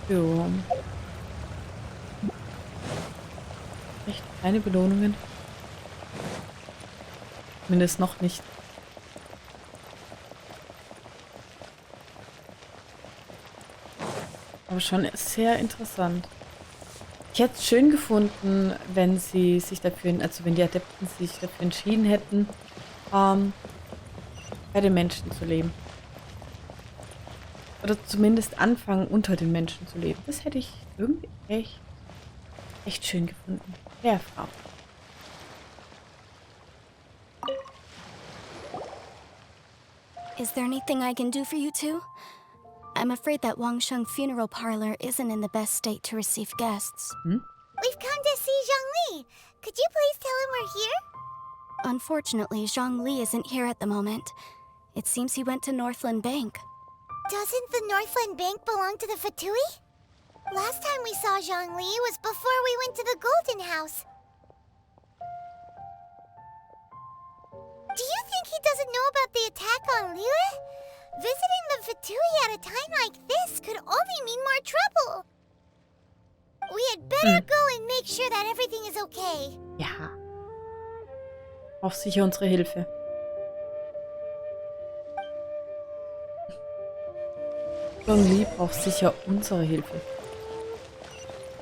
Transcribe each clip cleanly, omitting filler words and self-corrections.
Jo. Echt keine Belohnungen? Zumindest noch nicht. Aber schon sehr interessant. Ich hätte es schön gefunden, wenn sie sich dafür, also wenn die Adepten sich dafür entschieden hätten, bei den Menschen zu leben. Oder zumindest anfangen, unter den Menschen zu leben. Das hätte ich irgendwie echt schön gefunden. Fährfrau. Is there anything I can do for you two? I'm afraid that Wangsheng funeral parlor isn't in the best state to receive guests. Hm? We've come to see Zhongli. Could you please tell him we're here? Unfortunately, Zhongli isn't here at the moment. It seems he went to Northland Bank. Doesn't the Northland Bank belong to the Fatui? Last time we saw Zhongli was before we went to the Golden House. Do you think he doesn't know about the attack on Liyue? Visiting the Fatui at a time like this could only mean more trouble. We had better go and make sure that everything is okay. Ja. Braucht sicher unsere Hilfe. Zhongli braucht sicher unsere Hilfe.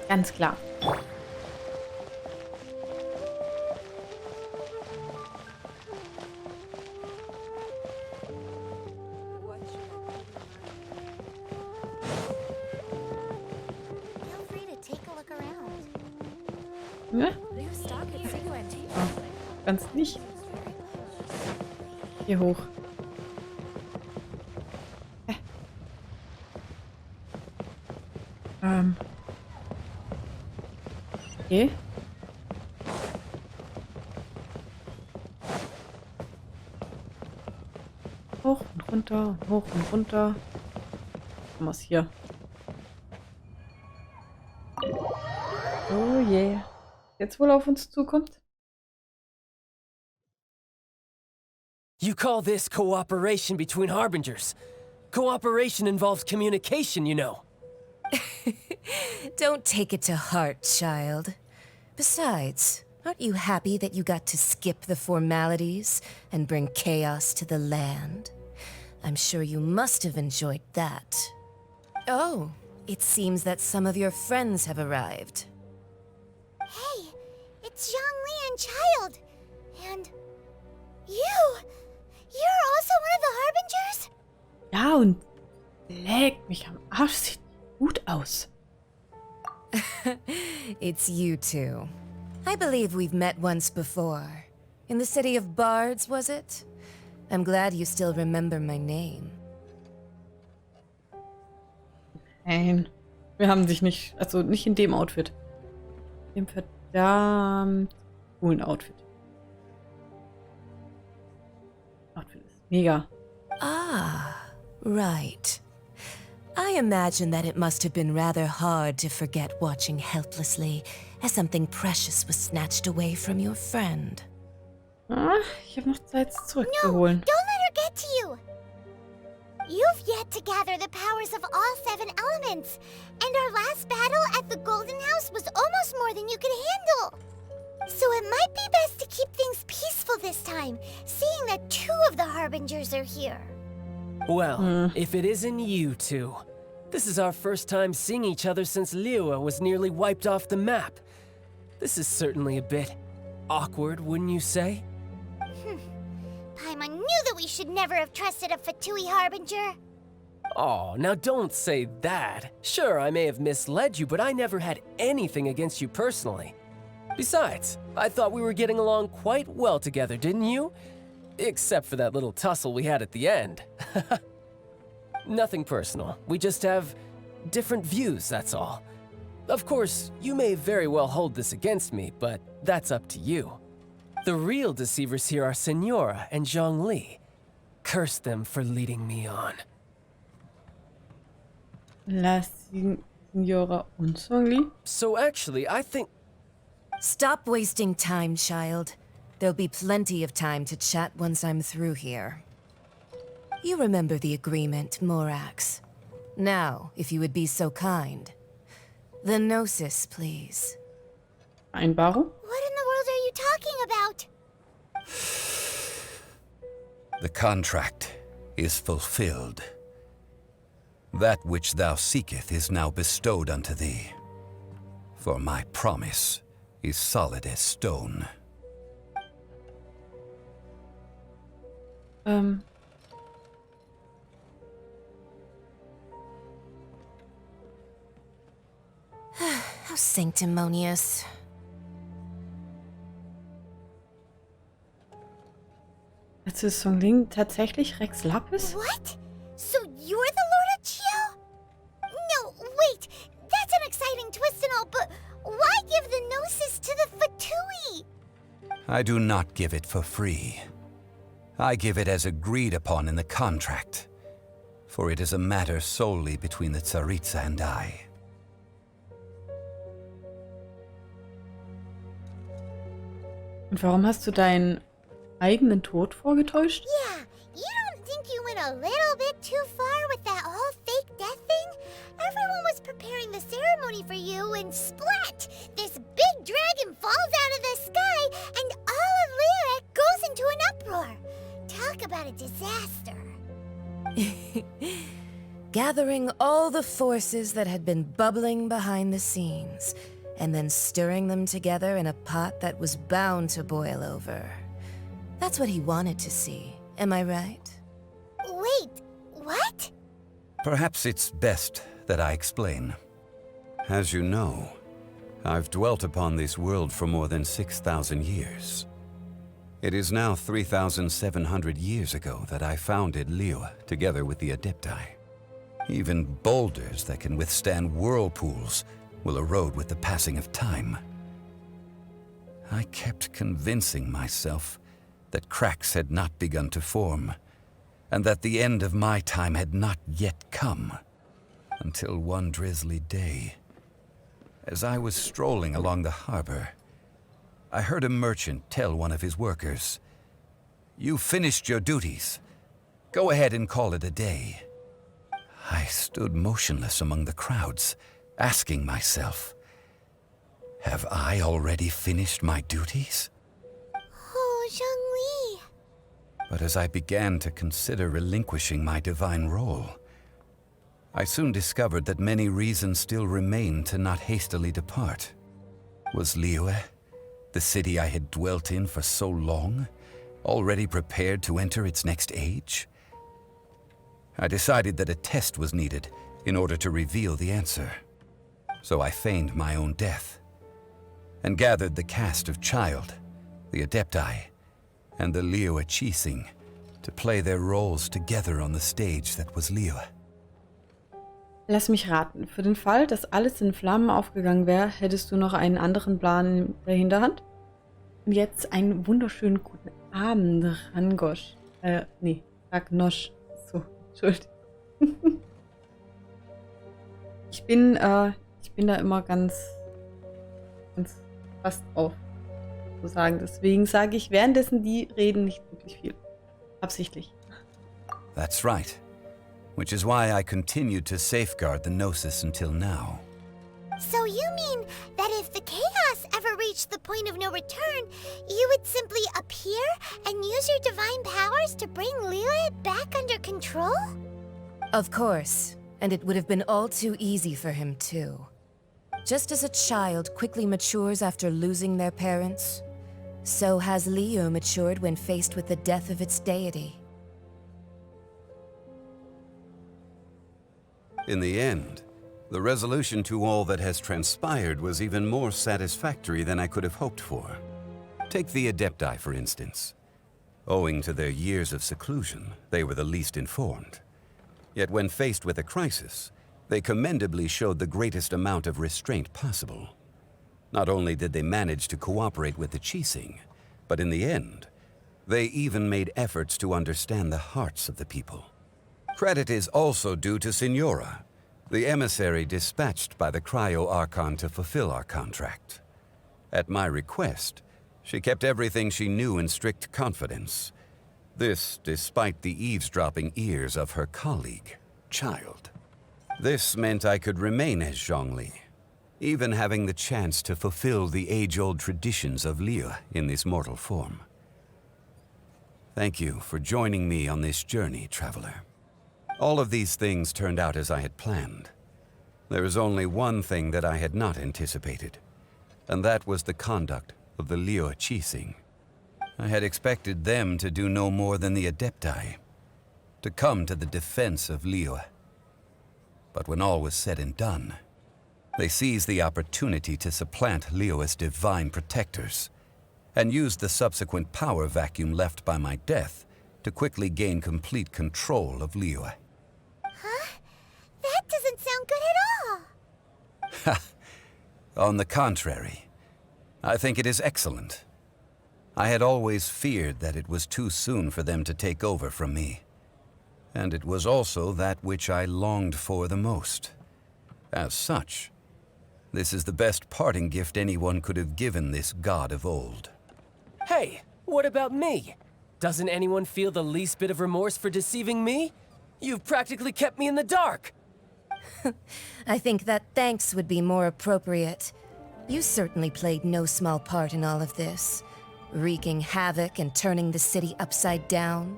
Ganz klar. Feel free to take a look around. Ne? Ganz nicht. Hier hoch. Okay. Hoch und runter, hoch und runter. Was hier? Oh je. Jetzt wohl auf uns zukommt. You call this cooperation between harbingers? Cooperation involves communication, you know. Don't take it to heart, child. Besides, aren't you happy that you got to skip the formalities and bring chaos to the land? I'm sure you must have enjoyed that. Oh, it seems that some of your friends have arrived. Hey, it's Zhongli and Child. And you! You're also one of the Harbingers? Ja, und leck mich am Arsch. Sieht gut aus. It's you two. I believe we've met once before. In the city of Bards, was it? I'm glad you still remember my name. Nein. Wir haben sich nicht, also nicht in dem Outfit. Dem verdammt coolen Outfit. Outfit ist mega. Ah, right. I imagine that it must have been rather hard to forget watching helplessly as something precious was snatched away from your friend. Ah, ich habe noch Zeit, es No, zurückzuholen. don't let her get to you. You've yet to gather the powers of all 7 elements, and our last battle at the Golden House was almost more than you could handle. So it might be best to keep things peaceful this time, seeing that 2 of the Harbingers are here. Well, if it isn't you two. This is our first time seeing each other since Liyue was nearly wiped off the map. This is certainly a bit awkward, wouldn't you say? Paimon knew that we should never have trusted a Fatui Harbinger. Oh, now don't say that. Sure, I may have misled you, but I never had anything against you personally. Besides, I thought we were getting along quite well together, didn't you? Except for that little tussle we had at the end. Nothing personal. We just have different views, that's all. Of course, you may very well hold this against me, but that's up to you. The real deceivers here are Senora and Zhongli. Curse them for leading me on. La Signora und Zhongli. So actually, I think... Stop wasting time, child. There'll be plenty of time to chat once I'm through here. You remember the agreement, Morax. Now, if you would be so kind. The Gnosis, please. Vereinbarung? What in the world are you talking about? The contract is fulfilled. That which thou seeketh is now bestowed unto thee. For my promise is solid as stone. How sanctimonious. Also ist Zhongli tatsächlich Rex Lapis? What? So you're the Lord of Chiel? No, wait. That's an exciting twist and all, but why give the Gnosis to the Fatui? I do not give it for free. I give it as agreed upon in the contract, for it is a matter solely between the Tsaritsa and I. Und warum hast du deinen eigenen Tod vorgetäuscht? Yeah, you don't think you went a little bit too far with that whole fake death thing? Everyone was preparing the ceremony for you, and splat! This big dragon falls out of the sky, and all of Lyric goes into an uproar. Talk about a disaster. Gathering all the forces that had been bubbling behind the scenes, and then stirring them together in a pot that was bound to boil over. That's what he wanted to see, am I right? Wait, what? Perhaps it's best that I explain. As you know, I've dwelt upon this world for more than 6,000 years. It is now 3,700 years ago that I founded Liyue together with the Adepti. Even boulders that can withstand whirlpools will erode with the passing of time. I kept convincing myself that cracks had not begun to form, and that the end of my time had not yet come, until one drizzly day, as I was strolling along the harbor, I heard a merchant tell one of his workers, "You finished your duties. Go ahead and call it a day." I stood motionless among the crowds, asking myself, have I already finished my duties? Oh, Zhongli. But as I began to consider relinquishing my divine role, I soon discovered that many reasons still remained to not hastily depart. Was Liyue, the city I had dwelt in for so long, already prepared to enter its next age? I decided that a test was needed in order to reveal the answer. So I feigned my own death, and gathered the cast of Child, the Adepti, and the Liyue Chising to play their roles together on the stage that was Liyue. Lass mich raten. Für den Fall, dass alles in Flammen aufgegangen wäre, hättest du noch einen anderen Plan in der Hinterhand? Und jetzt einen wunderschönen guten Abend, Rangosh. Nee, Ragnosh. So, Entschuldigung. Ich bin da immer ganz fast auf, so sagen. Deswegen sage ich währenddessen, die reden nicht wirklich viel. Absichtlich. That's right. Which is why I continued to safeguard the Gnosis until now. So you mean that if the chaos ever reached the point of no return, you would simply appear and use your divine powers to bring Liyue back under control? Of course, and it would have been all too easy for him too. Just as a child quickly matures after losing their parents, so has Liyue matured when faced with the death of its deity. In the end, the resolution to all that has transpired was even more satisfactory than I could have hoped for. Take the Adepti, for instance. Owing to their years of seclusion, they were the least informed. Yet when faced with a crisis, they commendably showed the greatest amount of restraint possible. Not only did they manage to cooperate with the Chising, but in the end, they even made efforts to understand the hearts of the people. Credit is also due to Signora, the emissary dispatched by the Cryo-Archon to fulfill our contract. At my request, she kept everything she knew in strict confidence. This despite the eavesdropping ears of her colleague, Child. This meant I could remain as Zhongli, even having the chance to fulfill the age-old traditions of Liyue in this mortal form. Thank you for joining me on this journey, traveler. All of these things turned out as I had planned. There is only one thing that I had not anticipated, and that was the conduct of the Liyue Qixing. I had expected them to do no more than the Adepti, to come to the defense of Liyue. But when all was said and done, they seized the opportunity to supplant Liyue as divine protectors, and used the subsequent power vacuum left by my death to quickly gain complete control of Liyue. Huh? That doesn't sound good at all. On the contrary, I think it is excellent. I had always feared that it was too soon for them to take over from me. And it was also that which I longed for the most. As such, this is the best parting gift anyone could have given this god of old. Hey, what about me? Doesn't anyone feel the least bit of remorse for deceiving me? You've practically kept me in the dark. I think that thanks would be more appropriate. You certainly played no small part in all of this, wreaking havoc and turning the city upside down.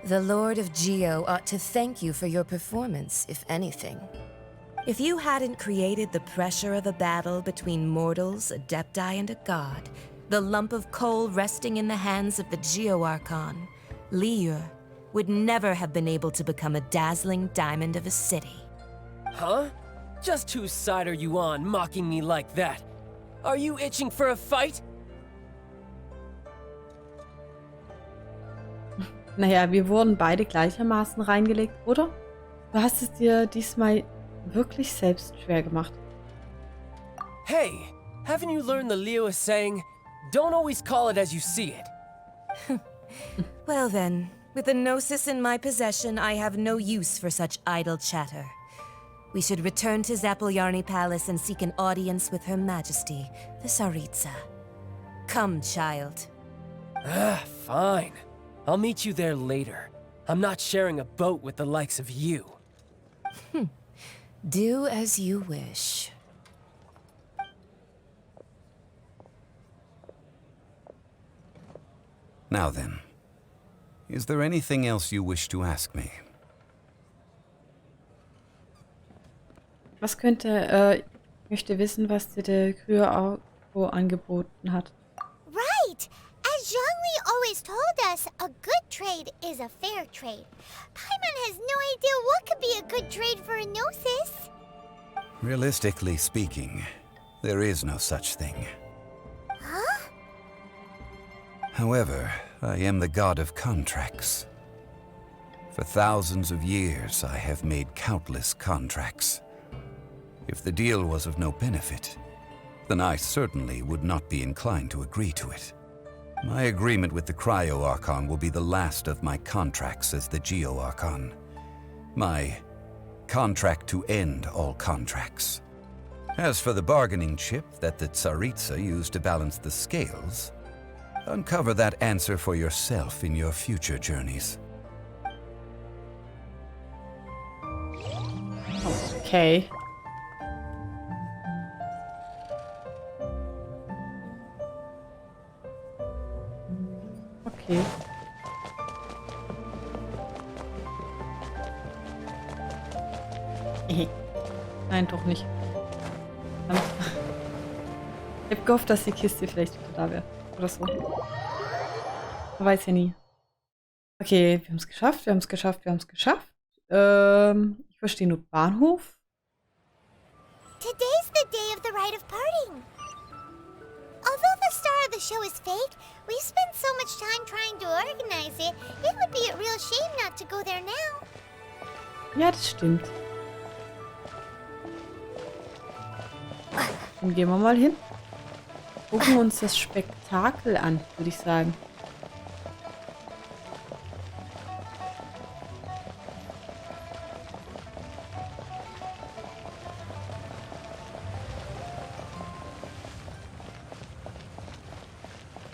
The Lord of Geo ought to thank you for your performance, if anything. If you hadn't created the pressure of a battle between mortals, adepti, and a god, the lump of coal resting in the hands of the Geo Archon, Liyue, would never have been able to become a dazzling diamond of a city. Huh? Just whose side are you on, mocking me like that? Are you itching for a fight? Naja, wir wurden beide gleichermaßen reingelegt, oder? Du hast es dir diesmal wirklich selbst schwer gemacht. Hey, haven't you learned the Liyue saying, don't always call it as you see it? Well then, with the Gnosis in my possession, I have no use for such idle chatter. We should return to Zapoljarny Palace and seek an audience with Her Majesty, the Tsaritsa. Come, child. Fine. I'll meet you there later. I'm not sharing a boat with the likes of you. Do as you wish. Now then, is there anything else you wish to ask me? Was ich möchte wissen, was dir der Kryo angeboten hat. Right! As Zhongli always told us, a good trade is a fair trade. Paimon has no idea what could be a good trade for a Gnosis. Realistically speaking, there is no such thing. Huh? However, I am the god of contracts. For thousands of years, I have made countless contracts. If the deal was of no benefit, then I certainly would not be inclined to agree to it. My agreement with the Cryo Archon will be the last of my contracts as the Geo Archon. My contract to end all contracts. As for the bargaining chip that the Tsaritsa used to balance the scales, uncover that answer for yourself in your future journeys. Okay. Okay. Nein, doch nicht. Verdammt. Ich hab gehofft, dass die Kiste vielleicht wieder da wäre. Oder so. Man weiß ja nie. Okay, wir haben es geschafft, wir haben es geschafft, wir haben es geschafft. Ich verstehe nur Bahnhof. Today's the day of the rite of parting. Although the star of the show is fake, we spent so much time trying to organize it, it would be a real shame not to go there now. Ja, das stimmt. Dann gehen wir mal hin. Gucken uns das Spektakel an, würde ich sagen.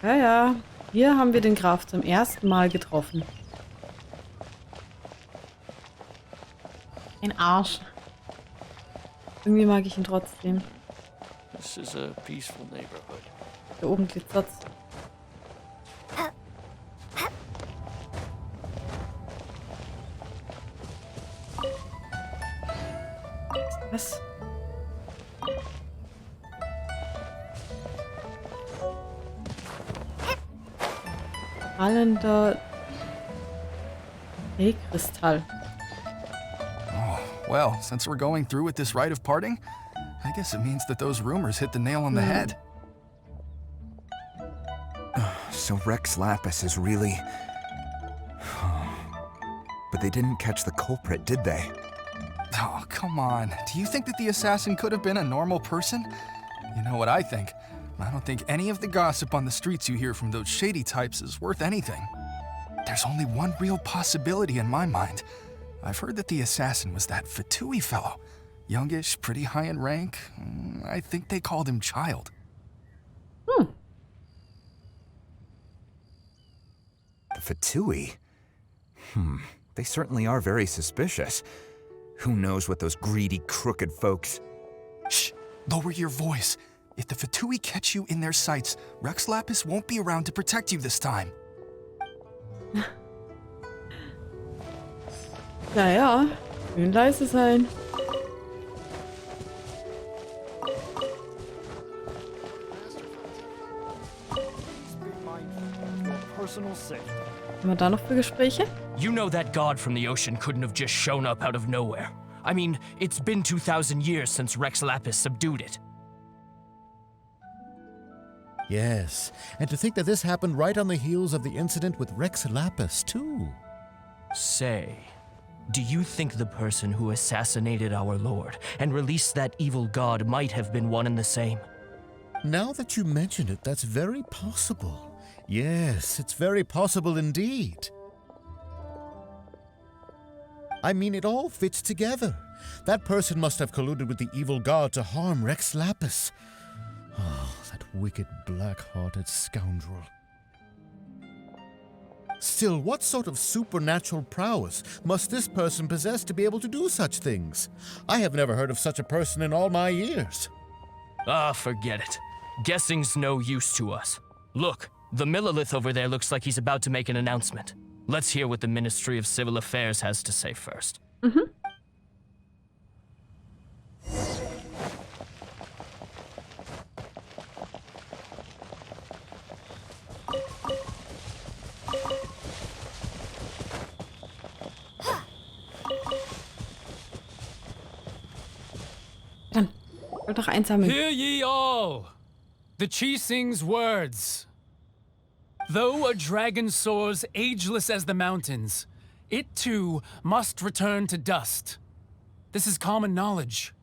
Ja, ja. Hier haben wir den Graf zum ersten Mal getroffen. Ein Arsch. irgendwie mag ich ihn trotzdem. This is a peaceful neighborhood. Da oben glitzert's. Was? Strahlender Drehkristall. Oh, well, since we're going through with this rite of parting, I guess it means that those rumors hit the nail on the head. So Rex Lapis is really... But they didn't catch the culprit, did they? Oh, come on. Do you think that the assassin could have been a normal person? You know what I think? I don't think any of the gossip on the streets you hear from those shady types is worth anything. There's only one real possibility in my mind. I've heard that the assassin was that Fatui fellow. Youngish, pretty high in rank. I think they called him Child. Hm. The Fatui? They certainly are very suspicious. Who knows what those greedy, crooked folks... Shh! Lower your voice. If the Fatui catch you in their sights, Rex Lapis won't be around to protect you this time. Naja, schön leise sein. Haben wir da noch für Gespräche? You know that god from the ocean couldn't have just shown up out of nowhere. I mean, it's been 2,000 years since Rex Lapis subdued it. Yes, and to think that this happened right on the heels of the incident with Rex Lapis, too. Say, do you think the person who assassinated our lord and released that evil god might have been one and the same? Now that you mention it, that's very possible. Yes, it's very possible indeed. I mean, it all fits together. That person must have colluded with the evil god to harm Rex Lapis. Oh, that wicked, black-hearted scoundrel. Still, what sort of supernatural prowess must this person possess to be able to do such things? I have never heard of such a person in all my years. Ah, forget it. Guessing's no use to us. Look, the Millilith over there looks like he's about to make an announcement. Let's hear what the Ministry of Civil Affairs has to say first. Mhm. Dann, ich wollte doch einsammeln. Hear ye all! The Chi sings words. Though a dragon soars ageless as the mountains, it too must return to dust. This is common knowledge.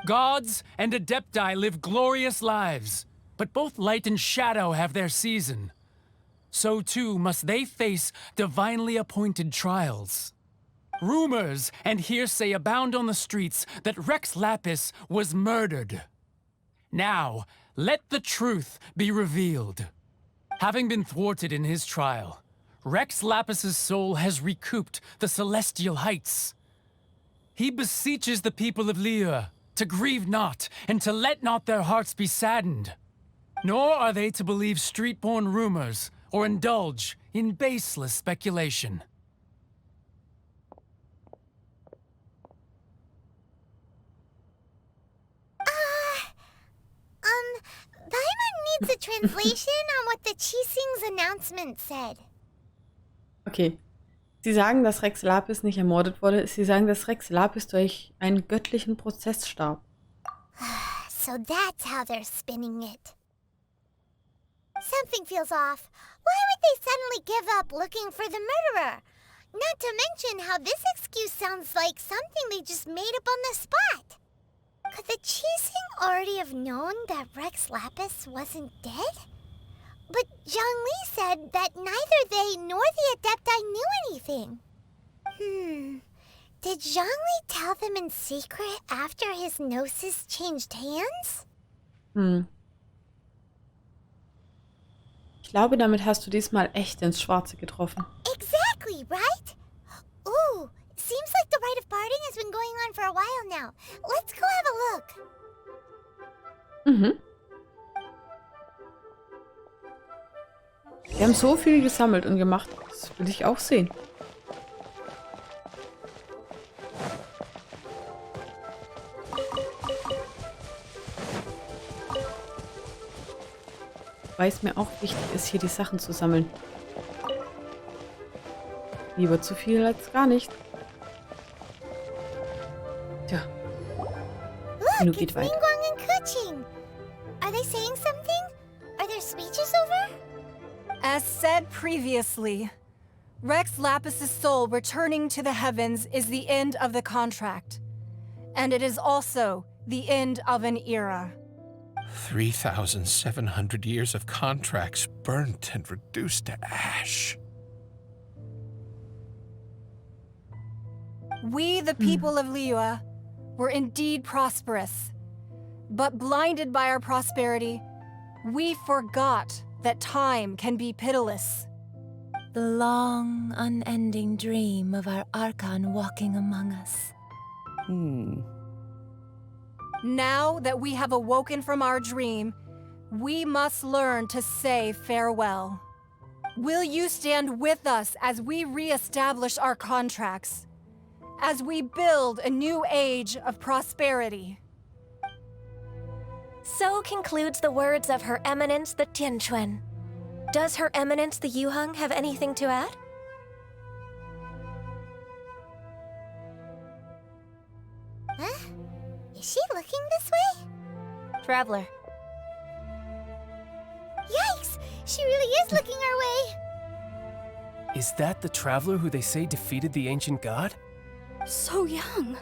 Gods and adepti live glorious lives, but both light and shadow have their season. So too must they face divinely appointed trials. Rumors and hearsay abound on the streets that Rex Lapis was murdered. Now, let the truth be revealed. Having been thwarted in his trial, Rex Lapis's soul has recouped the celestial heights. He beseeches the people of Liyue to grieve not and to let not their hearts be saddened. Nor are they to believe street-born rumors or indulge in baseless speculation. Paimon needs a translation on what the Chi Sing's announcement said. Okay. Sie sagen, dass Rex Lapis nicht ermordet wurde. Sie sagen, dass Rex Lapis durch einen göttlichen Prozess starb. So that's how they're spinning it. Something feels off. Why would they suddenly give up looking for the murderer? Not to mention how this excuse sounds like something they just made up on the spot. Could the Chi Sing already have known that Rex Lapis wasn't dead? But Zhongli said that neither they nor the Adepti knew anything. Did Zhongli tell them in secret after his gnosis changed hands? Ich glaube, damit hast du diesmal echt ins Schwarze getroffen. Exactly, right? Ooh, seems like the rite of parting has been going on on for a while now. Let's go have a look. Mhm. Wir haben so viel gesammelt und gemacht. Das will ich auch sehen. Weil es mir auch wichtig ist, hier die Sachen zu sammeln. Lieber zu viel als gar nicht. Tja. Genug geht weiter. Ningguang and Kuching. Are they saying something? Are their speeches over? As said previously, Rex Lapis's soul returning to the heavens is the end of the contract. And it is also the end of an era. 3,700 years of contracts burnt and reduced to ash. We, the people of Liyue, were indeed prosperous. But blinded by our prosperity, we forgot that time can be pitiless. The long, unending dream of our Archon walking among us. Now that we have awoken from our dream, we must learn to say farewell. Will you stand with us as we re-establish our contracts? As we build a new age of prosperity? So concludes the words of Her Eminence the Tianquan. Does Her Eminence the Yuheng have anything to add? Huh? Is she looking this way? Traveler. Yikes! She really is looking our way! Is that the traveler who they say defeated the ancient god? So young.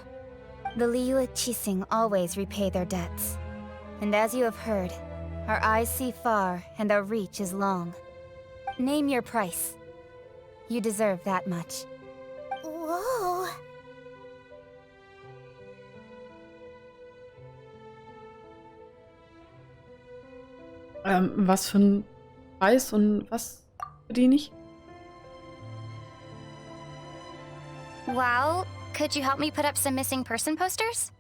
The Liyue Qixing always repay their debts. And as you have heard, our eyes see far and our reach is long. Name your price. You deserve that much. Whoa! Was für ein Preis und was verdiene ich? Well, could you help me put up some missing person posters?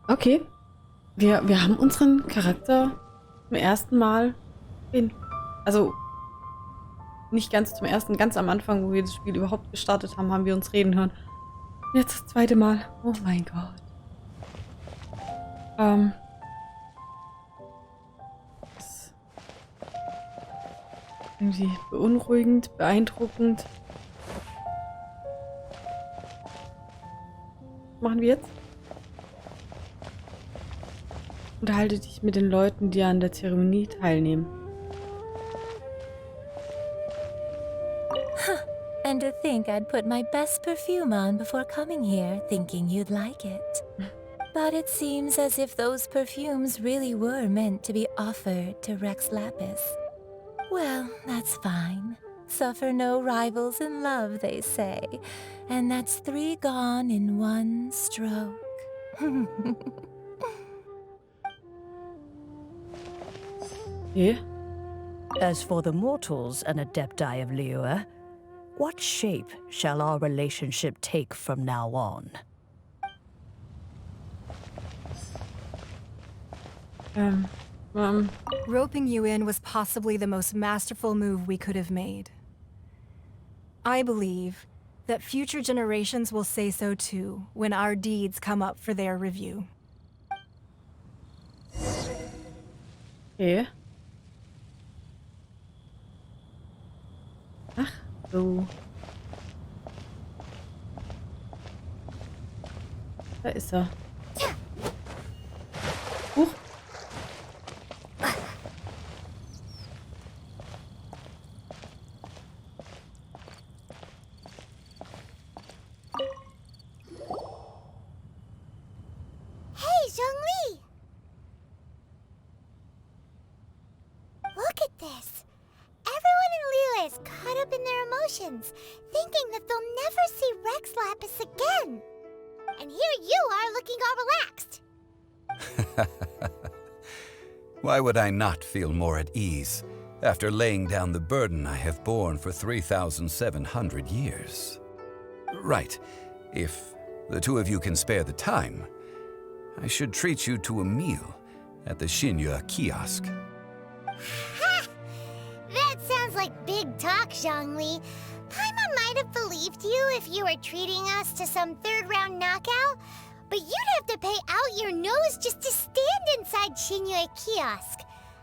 Okay. Wir haben unseren Charakter zum ersten Mal in. Also nicht ganz zum ersten, ganz am Anfang, wo wir das Spiel überhaupt gestartet haben, haben wir uns reden hören. Jetzt das zweite Mal. Oh mein Gott. Ist irgendwie beunruhigend, beeindruckend. Was machen wir jetzt? Unterhalte dich mit den Leuten, die an der Zeremonie teilnehmen. And to think I'd put my best perfume on before coming here, thinking you'd like it. But it seems as if those perfumes really were meant to be offered to Rex Lapis. Well, that's fine. Suffer no rivals in love, they say. And that's 3 gone in 1 stroke. Okay. As for the mortals and adepti of Liyue, what shape shall our relationship take from now on? Roping you in was possibly the most masterful move we could have made. I believe that future generations will say so too when our deeds come up for their review. Okay. Ach so. Da ist er. Huch. Hey, Zhongli! Look at this. Everyone in Liyue is caught up in their emotions, thinking that they'll never see Rex Lapis again. And here you are looking all relaxed. Why would I not feel more at ease, after laying down the burden I have borne for 3,700 years. Right, if the two of you can spare the time, I should treat you to a meal at the Shinya kiosk. Ha! That sounds like big talk, Zhongli. Paimon might have believed you if you were treating us to some third-round knockout, but you'd have to pay out your nose just to stand inside Shinya kiosk.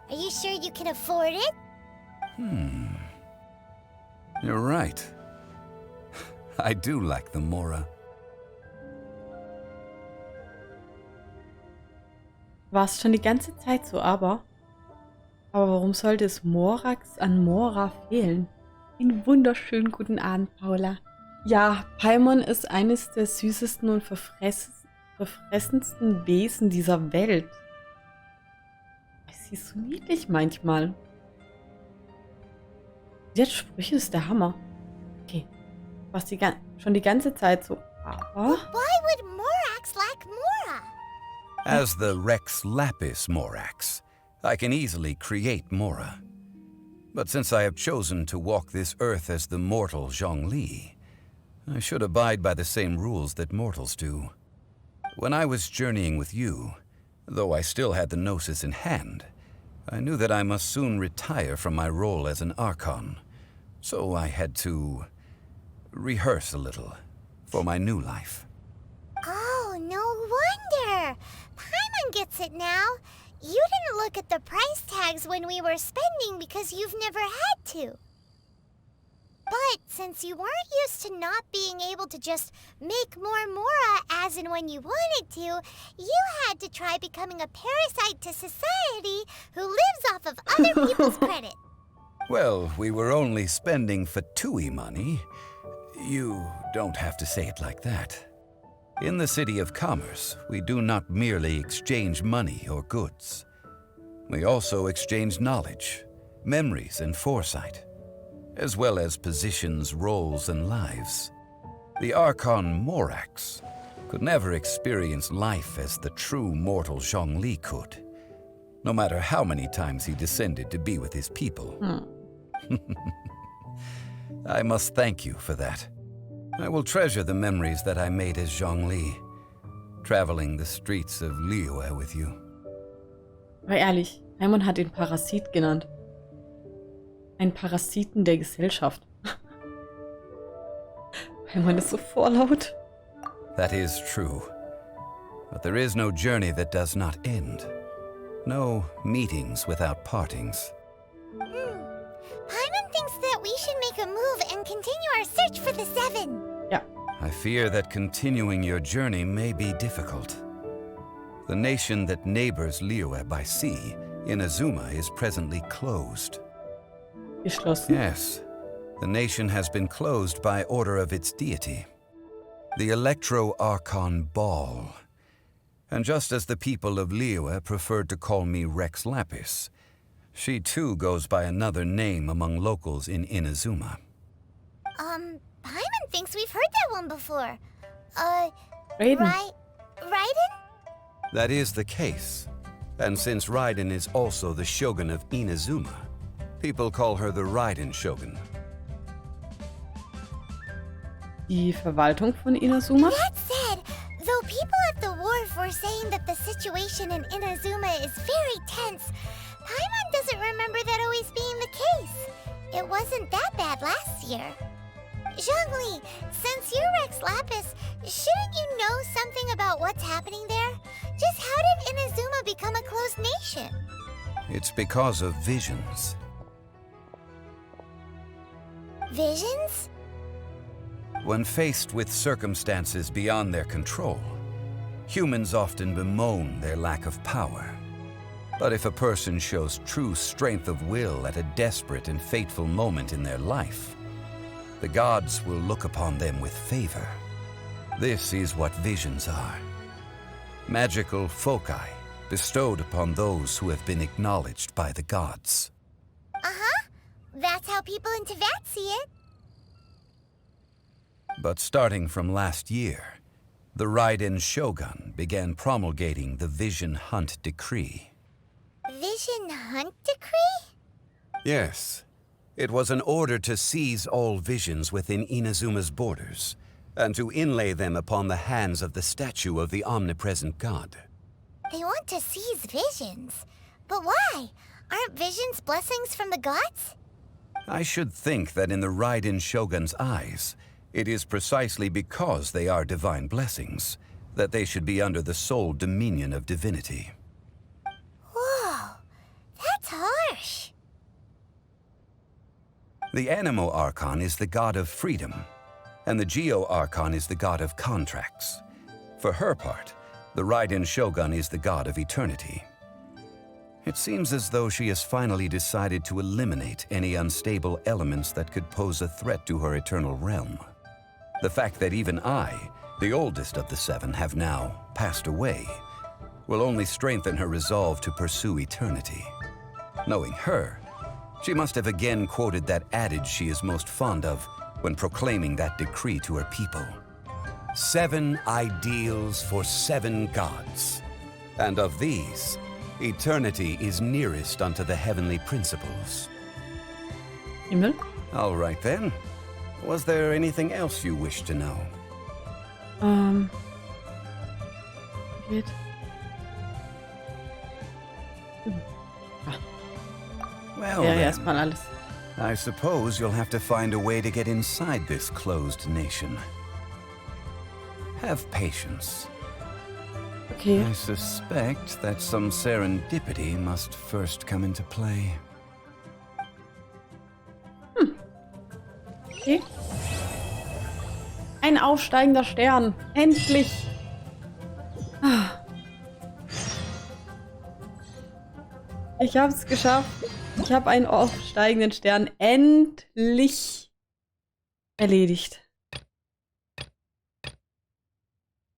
Are you sure you can afford it? You're right. I do like the Mora. War es schon die ganze Zeit so, aber warum sollte es Morax an Mora fehlen? Einen wunderschönen guten Abend, Paula. Ja, Paimon ist eines der süßesten und verfressensten Wesen dieser Welt. Sie ist so niedlich manchmal. Die hat Sprüche, ist der Hammer. Okay, war schon die ganze Zeit so, aber... Why would Morax like Mora? As the Rex Lapis Morax, I can easily create Mora. But since I have chosen to walk this earth as the mortal Zhongli, I should abide by the same rules that mortals do. When I was journeying with you, though I still had the Gnosis in hand, I knew that I must soon retire from my role as an Archon, so I had to rehearse a little for my new life. Oh, no wonder! Paimon gets it now. You didn't look at the price tags when we were spending because you've never had to. But since you weren't used to not being able to just make more Mora as and when you wanted to, you had to try becoming a parasite to society who lives off of other people's credit. Well, we were only spending Fatui money. You don't have to say it like that. In the City of Commerce, we do not merely exchange money or goods. We also exchange knowledge, memories, and foresight, as well as positions, roles, and lives. The Archon Morax could never experience life as the true mortal Zhongli could, no matter how many times he descended to be with his people. I must thank you for that. I will treasure the memories that I made as Zhongli, traveling the streets of Liyue with you. Aber ehrlich, Paimon hat ihn Parasit genannt. Ein Parasiten der Gesellschaft. Paimon ist so vorlaut. That is true. But there is no journey that does not end. No meetings without partings. Paimon thinks that we should make a move and continue our search for the Seven. Ja. I fear that continuing your journey may be difficult. The nation that neighbors Liyue by sea, Inazuma, is presently closed. Geschlossen? Yes. The nation has been closed by order of its deity, the Electro-Archon Ball. And just as the people of Liyue preferred to call me Rex Lapis, she too goes by another name among locals in Inazuma. Paimon thinks we've heard that one before. Raiden. Raiden? That is the case. And since Raiden is also the shogun of Inazuma, people call her the Raiden Shogun. Die Verwaltung von Inazuma? That said, though people at the wharf were saying that the situation in Inazuma is very tense, Paimon doesn't remember that always being the case. It wasn't that bad last year. Zhongli, since you're Rex Lapis, shouldn't you know something about what's happening there? Just how did Inazuma become a closed nation? It's because of visions. Visions? When faced with circumstances beyond their control, humans often bemoan their lack of power. But if a person shows true strength of will at a desperate and fateful moment in their life, the gods will look upon them with favor. This is what visions are. Magical foci bestowed upon those who have been acknowledged by the gods. Uh-huh. That's how people in Teyvat see it. But starting from last year, the Raiden Shogun began promulgating the Vision Hunt Decree. Vision Hunt Decree? Yes. It was an order to seize all visions within Inazuma's borders, and to inlay them upon the hands of the statue of the omnipresent god. They want to seize visions. But why? Aren't visions blessings from the gods? I should think that in the Raiden Shogun's eyes, it is precisely because they are divine blessings that they should be under the sole dominion of divinity. Whoa, that's harsh. The Anemo Archon is the god of freedom, and the Geo Archon is the god of contracts. For her part, the Raiden Shogun is the god of eternity. It seems as though she has finally decided to eliminate any unstable elements that could pose a threat to her eternal realm. The fact that even I, the oldest of the seven, have now passed away will only strengthen her resolve to pursue eternity. Knowing her, she must have again quoted that adage she is most fond of when proclaiming that decree to her people. 7 ideals for 7 gods, and of these, eternity is nearest unto the heavenly principles. Himmel? All right then. Was there anything else you wish to know? Geht. Well, Ja, then, erstmal alles. I suppose you'll have to find a way to get inside this closed nation. Have patience. Okay. I suspect that some serendipity must first come into play. Okay. Ein aufsteigender Stern. Endlich. Ich habe es geschafft. Ich habe einen aufsteigenden Stern endlich erledigt.